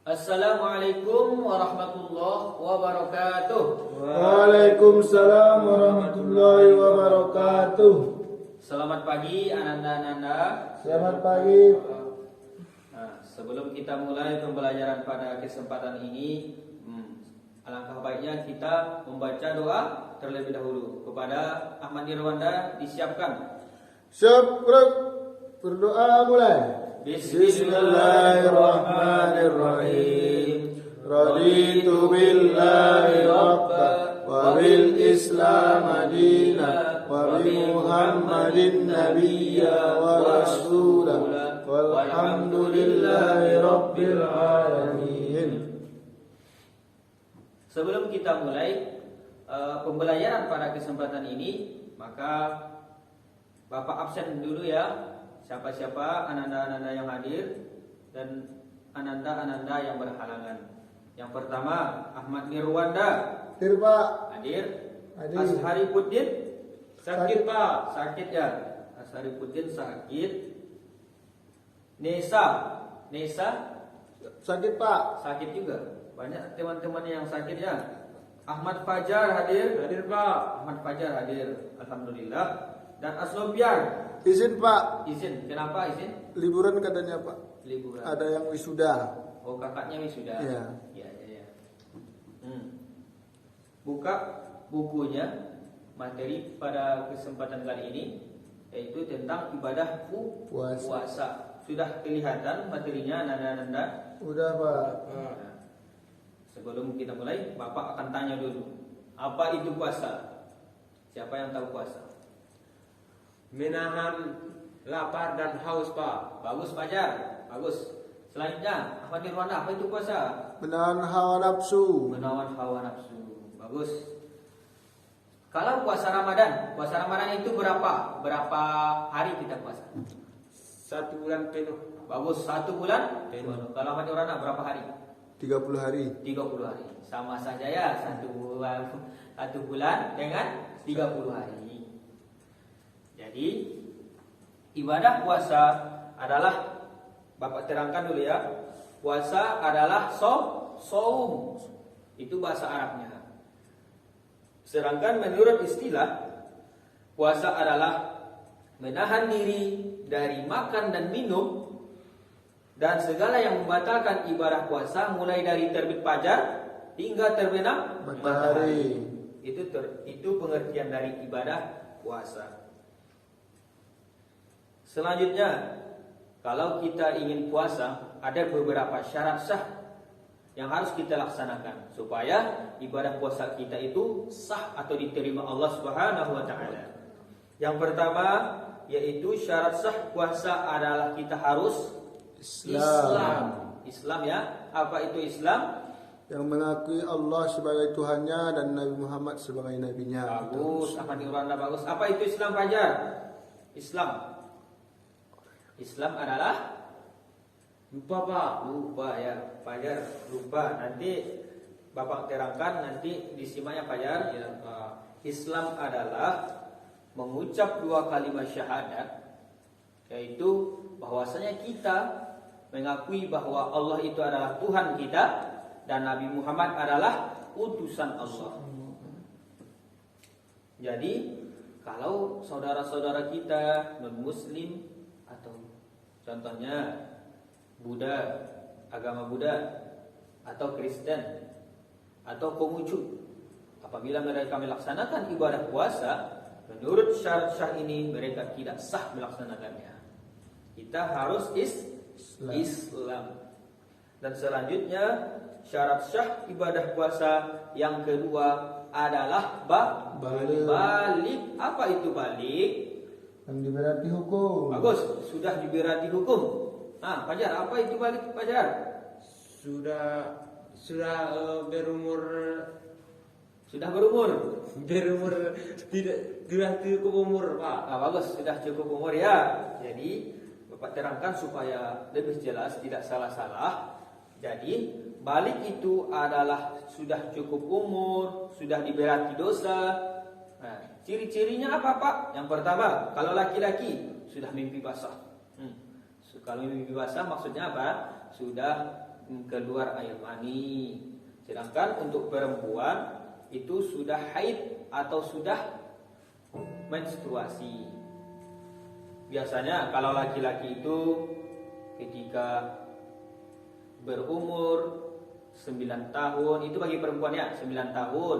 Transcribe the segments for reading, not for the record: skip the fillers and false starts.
Assalamualaikum warahmatullahi wabarakatuh. Waalaikumsalam warahmatullahi wabarakatuh. Selamat pagi ananda-ananda. Selamat pagi. Nah, sebelum kita mulai pembelajaran pada kesempatan ini, alangkah baiknya kita membaca doa terlebih dahulu. Kepada Ahmad Nirwanda disiapkan. Siap, berdoa mulai. Bismillahirrahmanirrahim. Raditu billahi rabba wa bil islam madina wa bi muhammadin nabiyya wa rasulah walhamdulillahi rabbil alamin. Sebelum kita mulai pembelajaran pada kesempatan ini, maka Bapak absen dulu ya. Siapa-siapa ananda-ananda yang hadir dan ananda-ananda yang berhalangan. Yang pertama, Ahmad Nirwanda. Hadir, Pak. Hadir. Hadir. Asharifuddin. Sakit, Pak. Sakit ya. Asharifuddin sakit. Nesa. Sakit, Pak. Sakit juga. Banyak teman-teman yang sakit ya. Ahmad Fajar hadir. Hadir, Pak. Ahmad Fajar hadir. Alhamdulillah. Dan Aslobian. Izin, Pak. Izin. Kenapa izin? Liburan katanya, Pak. Liburan. Ada yang wisuda. Oh, kakaknya wisuda. Iya. Iya. Buka bukunya, materi pada kesempatan kali ini yaitu tentang ibadah puasa. Sudah kelihatan materinya nanda-nanda? Udah, Pak. Nah, sebelum kita mulai, Bapak akan tanya dulu, apa itu puasa? Siapa yang tahu puasa? Menahan lapar dan haus, Pak. Bagus, Fajar. Bagus. Selanjutnya, Ahmad Nirwanda, apa itu puasa? Menahan hawa nafsu. Menawan hawa nafsu. Bagus. Kalau puasa Ramadan itu berapa hari kita puasa? 1 bulan penuh. Bagus, 1 bulan penuh. Kalau Ahmad Nirwanda berapa hari? 30 hari. 30 hari. Sama saja ya, 1 bulan dengan 30 hari. Jadi ibadah puasa adalah, Bapak terangkan dulu ya. Puasa adalah saum. Itu bahasa Arabnya. Sedangkan menurut istilah, puasa adalah menahan diri dari makan dan minum dan segala yang membatalkan ibadah puasa, mulai dari terbit fajar hingga terbenam Matahari. Itu pengertian dari ibadah puasa. Selanjutnya, kalau kita ingin puasa, ada beberapa syarat sah yang harus kita laksanakan supaya ibadah puasa kita itu sah atau diterima Allah Subhanahu wa taala. Yang pertama yaitu syarat sah puasa adalah kita harus Islam ya. Apa itu Islam? Yang mengakui Allah sebagai Tuhannya dan Nabi Muhammad sebagai nabinya. Bagus, Ahmad Nirwanda bagus. Apa itu Islam, Fajar? Islam adalah Lupa, Pak. lupa ya, Fajar lupa. Nanti Bapak terangkan, nanti disimak ya, Fajar. Ya, Pak. Islam adalah mengucap 2 kalimat syahadat, yaitu bahwasanya kita mengakui bahwa Allah itu adalah Tuhan kita dan Nabi Muhammad adalah utusan Allah. Jadi kalau saudara-saudara kita non-muslim atau contohnya Buddha, agama Buddha atau Kristen atau Konghucu, apabila mereka melaksanakan ibadah puasa menurut syarat-syarat ini, mereka tidak sah melaksanakannya. Kita harus Islam. Dan selanjutnya syarat sah ibadah puasa yang kedua adalah balik. Apa itu balik? Yang diberati hukum. Bagus, sudah diberati hukum. Nah, Fajar, apa itu balik, Fajar? Sudah berumur tidak cukup umur, Pak. Nah, bagus, sudah cukup umur ya. Jadi Bapak terangkan supaya lebih jelas, tidak salah-salah. Jadi balik itu adalah sudah cukup umur, sudah diberati dosa. Nah, ciri-cirinya apa, Pak? Yang pertama, kalau laki-laki sudah mimpi basah. Kalau mimpi basah maksudnya apa? Sudah keluar air mani. Sedangkan untuk perempuan itu sudah haid atau sudah menstruasi. Biasanya kalau laki-laki itu ketika berumur 9 tahun, itu bagi perempuan ya 9 tahun,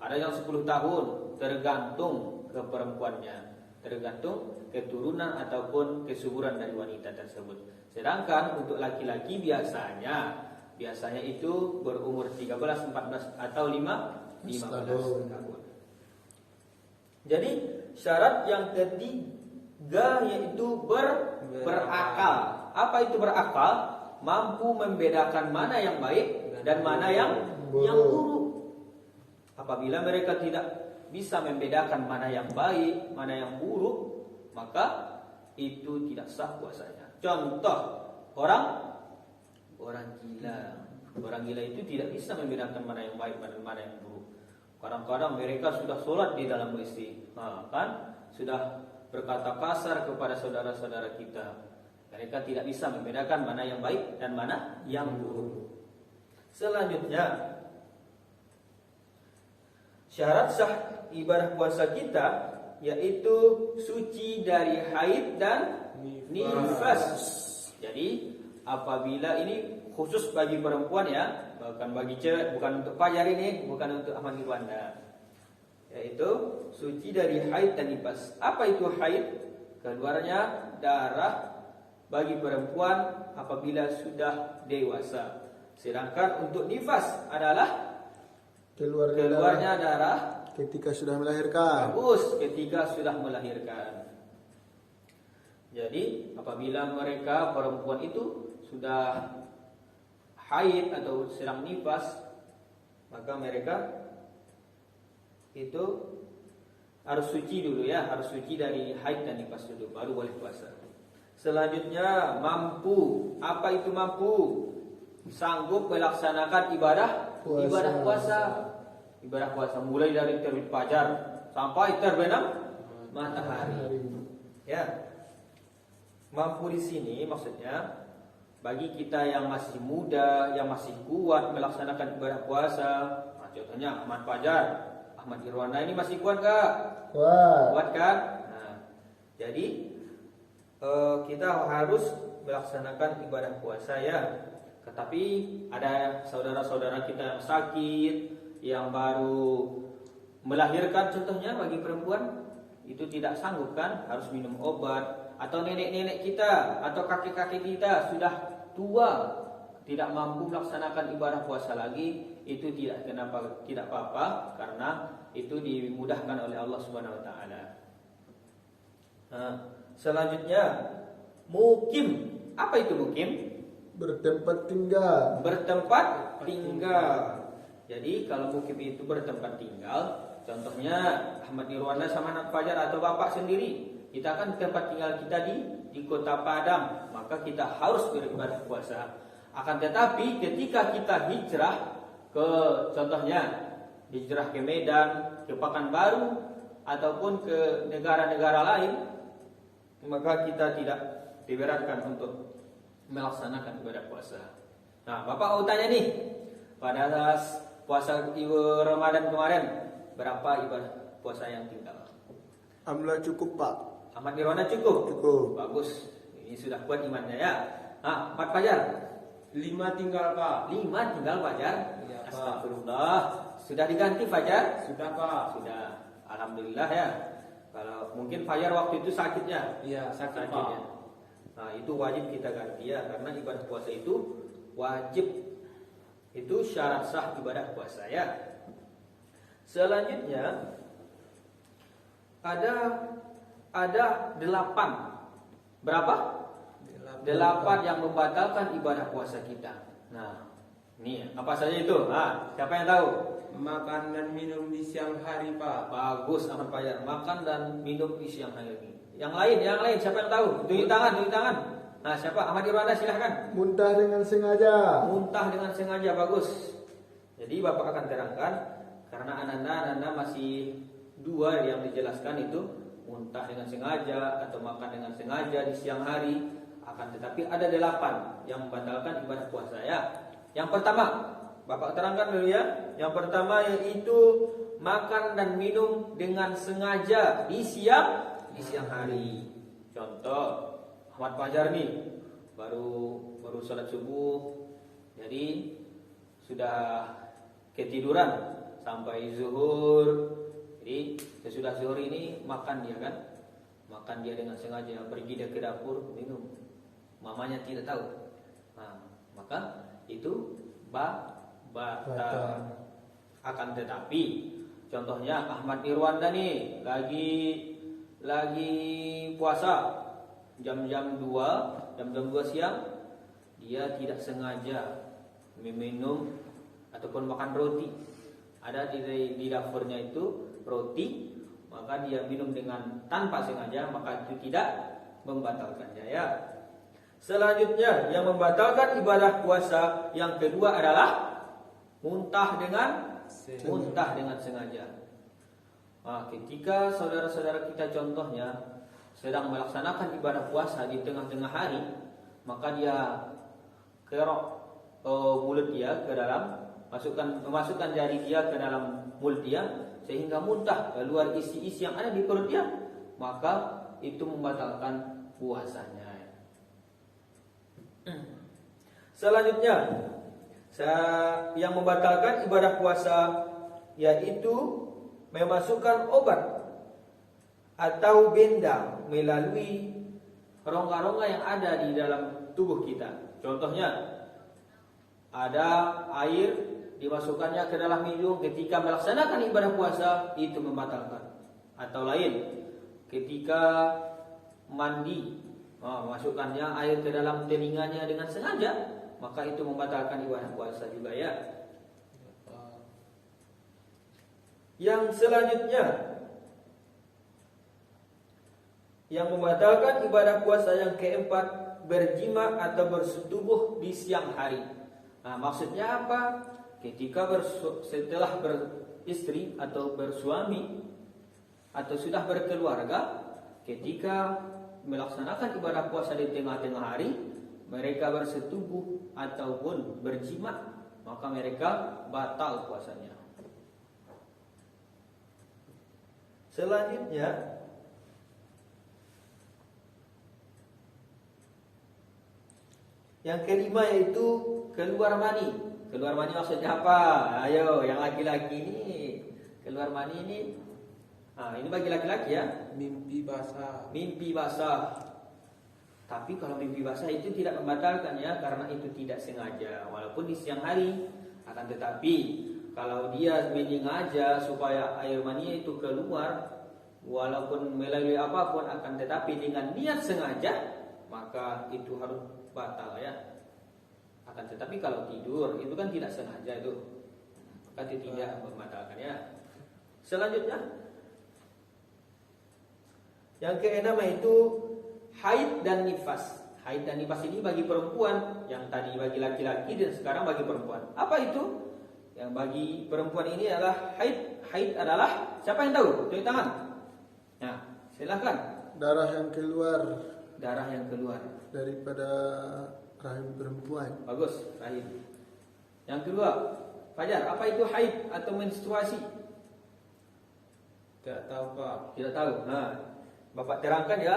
ada yang 10 tahun, tergantung ke perempuannya, tergantung keturunan ataupun kesuburan dari wanita tersebut. Sedangkan untuk laki-laki biasanya itu berumur 13, 14 atau 15 tahun. Jadi syarat yang ketiga yaitu berakal. Apa itu berakal? Mampu membedakan mana yang baik dan mana yang buruk. Apabila mereka tidak bisa membedakan mana yang baik, mana yang buruk, maka itu tidak sah puasanya. Contoh, orang gila. Orang gila itu tidak bisa membedakan mana yang baik dan mana yang buruk. Kadang-kadang mereka sudah sholat di dalam masjid, kan sudah berkata kasar kepada saudara-saudara kita. Mereka tidak bisa membedakan mana yang baik dan mana yang buruk. Selanjutnya, syarat sah ibadah puasa kita yaitu suci dari haid dan nifas. Jadi apabila ini khusus bagi perempuan ya, bukan bagi cewek, bukan untuk Fajar ini, bukan untuk Ahmad Irwanda. Yaitu suci dari haid dan nifas. Apa itu haid? Keluarnya darah bagi perempuan apabila sudah dewasa. Sedangkan untuk nifas adalah keluarnya darah ketika sudah melahirkan. Bagus, ketika sudah melahirkan. Jadi apabila mereka perempuan itu sudah haid atau sedang nifas, maka mereka itu harus suci dulu ya, harus suci dari haid dan nifas dulu, baru boleh puasa. Selanjutnya mampu. Apa itu mampu? Sanggup melaksanakan ibadah puasa. Ibadah puasa mulai dari terbit fajar sampai terbenam matahari. Ya. Mampu di sini maksudnya bagi kita yang masih muda, yang masih kuat melaksanakan ibadah puasa. Nah, contohnya Ahmad Fajar, Ahmad Irwana ini masih kuat enggak? Kuat kan? Nah, jadi kita harus melaksanakan ibadah puasa ya. Tetapi ada saudara-saudara kita yang sakit, yang baru melahirkan contohnya bagi perempuan itu tidak sanggup kan, harus minum obat. Atau nenek-nenek kita atau kakek-kakek kita sudah tua, tidak mampu melaksanakan ibadah puasa lagi, itu tidak apa-apa karena itu dimudahkan oleh Allah Subhanahu wa taala. Selanjutnya mukim. Apa itu mukim? Bertempat tinggal. Jadi kalau mukim itu bertempat tinggal, contohnya Ahmad Irwana sama anak Fajar atau bapak sendiri, kita kan tempat tinggal kita di kota Padang, maka kita harus beribadah puasa. Akan tetapi ketika kita hijrah ke, contohnya hijrah ke Medan, ke Pekanbaru ataupun ke negara-negara lain, maka kita tidak diberatkan untuk melaksanakan ibadah puasa. Nah, Bapak mau tanya nih, pada puasa Ramadan kemarin berapa ibadah puasa yang tinggal? Alhamdulillah cukup Pak. Ahmad Irwana cukup? Cukup. Bagus, ini sudah kuat imannya ya. Nah, 4 Fajar? 5 tinggal Pak. 5 tinggal Fajar? Iya, Pak. Astagfirullah. Sudah diganti Fajar? Sudah Pak. Sudah. Alhamdulillah ya. Kalau mungkin Fajar waktu itu sakitnya. Iya, sakit Pak. Sakitnya. Nah, itu wajib kita ganti ya, karena ibadah puasa itu wajib. Itu syarat sah ibadah puasa ya. Selanjutnya ada 8. Berapa? 8 yang membatalkan ibadah puasa kita. Nah, ini apa saja itu? Siapa yang tahu? Makan dan minum di siang hari Pak. Bagus Ahmad Fajar, makan dan minum di siang hari. Yang lain siapa yang tahu? Tunjuk tangan. Nah, siapa? Ahmad Irwana silahkan. Muntah dengan sengaja. Muntah dengan sengaja, bagus. Jadi Bapak akan terangkan karena anda masih 2 yang dijelaskan itu muntah dengan sengaja atau makan dengan sengaja di siang hari. Akan tetapi ada 8 yang membatalkan ibadah puasa ya. Yang pertama, Bapak terangkan dulu ya. Yang pertama yaitu makan dan minum dengan sengaja di siang hari. Contoh, Ahmad Fajar nih baru sholat subuh, jadi sudah ketiduran sampai zuhur. Jadi sesudah zuhur ini makan dia kan, makan dia dengan sengaja, pergi dia ke dapur minum, mamanya tidak tahu. Nah, maka itu batal. Akan tetapi contohnya Ahmad Irwanda nih lagi puasa jam-jam 2 siang, dia tidak sengaja meminum ataupun makan roti. Ada di dapurnya itu roti, maka dia minum dengan tanpa sengaja, maka itu tidak membatalkannya ya. Selanjutnya yang membatalkan ibadah puasa yang kedua adalah muntah dengan sengaja. Nah, ketika saudara-saudara kita contohnya sedang melaksanakan ibadah puasa di tengah-tengah hari, maka dia kerok mulut dia ke dalam, memasukkan jari dia ke dalam mulut dia sehingga muntah keluar isi-isi yang ada di perut dia, maka itu membatalkan puasanya. Selanjutnya yang membatalkan ibadah puasa yaitu memasukkan obat atau benda melalui rongga-rongga yang ada di dalam tubuh kita. Contohnya, ada air dimasukkannya ke dalam hidung ketika melaksanakan ibadah puasa, itu membatalkan. Atau lain, ketika mandi, masukkannya air ke dalam telinganya dengan sengaja, maka itu membatalkan ibadah puasa juga ya. Yang selanjutnya, yang membatalkan ibadah puasa yang keempat, berjima atau bersetubuh di siang hari. Nah, maksudnya apa? Ketika setelah beristri atau bersuami atau sudah berkeluarga, ketika melaksanakan ibadah puasa di tengah-tengah hari, mereka bersetubuh ataupun berjima, maka mereka batal puasanya. Selanjutnya, yang kelima yaitu keluar mani. Keluar mani maksudnya apa? Ayo, yang laki-laki ini keluar mani ini. Ini bagi laki-laki ya. Mimpi basah. Mimpi basah. Tapi kalau mimpi basah itu tidak membatalkan ya, karena itu tidak sengaja, walaupun di siang hari. Akan tetapi kalau dia menyengaja supaya air mani itu keluar, walaupun melalui apapun, akan tetapi dengan niat sengaja, maka itu harus batal ya. Akan tetapi kalau tidur itu kan tidak sengaja itu, maka itu tidak membatalkan ya. Selanjutnya, yang keenam yaitu haid dan nifas. Haid dan nifas ini bagi perempuan, yang tadi bagi laki-laki dan sekarang bagi perempuan. Apa itu? Yang bagi perempuan ini adalah haid. Haid adalah, siapa yang tahu? Tunjuk tangan. Nah, silakan. Darah yang keluar daripada rahim perempuan. Bagus, rahim. Yang kedua, Fajar, apa itu haid atau menstruasi? Tidak tahu Pak. Tidak tahu. Nah, Bapak terangkan ya.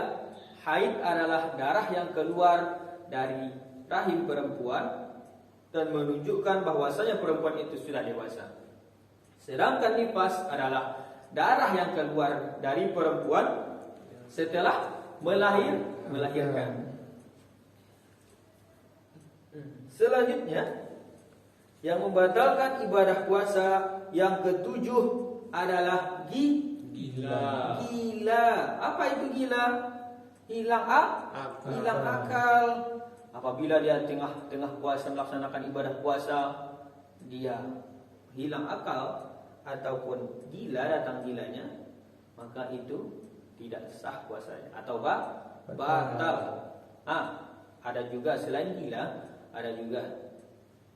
Haid adalah darah yang keluar dari rahim perempuan dan menunjukkan bahwasanya perempuan itu sudah dewasa. Sedangkan nifas adalah darah yang keluar dari perempuan setelah melahirkan. Selanjutnya, yang membatalkan ibadah puasa yang ketujuh adalah Gila. Apa itu gila? Hilang akal. Apabila dia tengah puasa melaksanakan ibadah puasa, dia hilang akal ataupun gila, datang gilanya, maka itu tidak sah puasanya atau batal. Ada juga selain gila, ada juga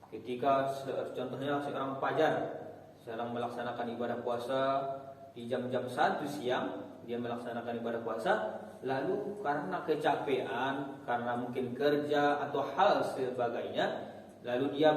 ketika contohnya seorang fajar sedang melaksanakan ibadah puasa di jam-jam 1 siang, dia melaksanakan ibadah puasa, lalu karena kecapean, karena mungkin kerja atau hal sebagainya, lalu dia